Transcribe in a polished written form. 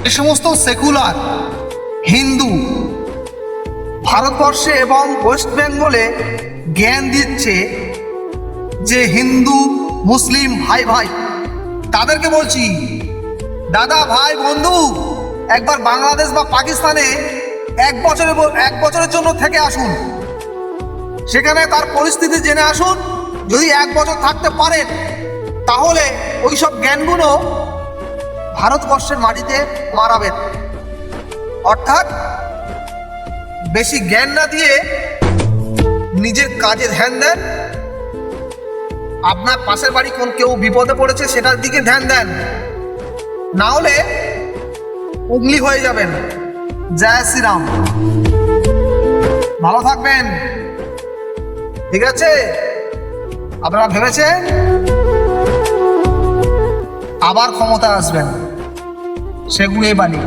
যে সমস্ত সেকুলার হিন্দু ভারতবর্ষে এবং ওয়েস্ট বেঙ্গলে জ্ঞান দিচ্ছে যে হিন্দু মুসলিম ভাই ভাই, তাদেরকে বলছি, দাদা ভাই বন্ধু, একবার বাংলাদেশ বা পাকিস্তানে এক বছরের জন্য থেকে আসুন, সেখানে তার পরিস্থিতি জেনে আসুন। যদি 1 বছর থাকতে পারেন তাহলে ওইসব জ্ঞানগুলো ভারতবর্ষের মাটিতে মারাবেন। অর্থাৎ বেশি জ্ঞান না দিয়ে নিজের কাজে ধ্যান দেন। আপনার পাশের বাড়ি কোন কেউ বিপদে পড়েছে সেটার দিকে ধ্যান দেন, না হলে উগলি হয়ে যাবেন। জয় শ্রীরাম, ভালো থাকবেন। ঠিক আছে, আপনারা ভেবেছেন আবার ক্ষমতা আসবেন, সেগুলোই বাণী।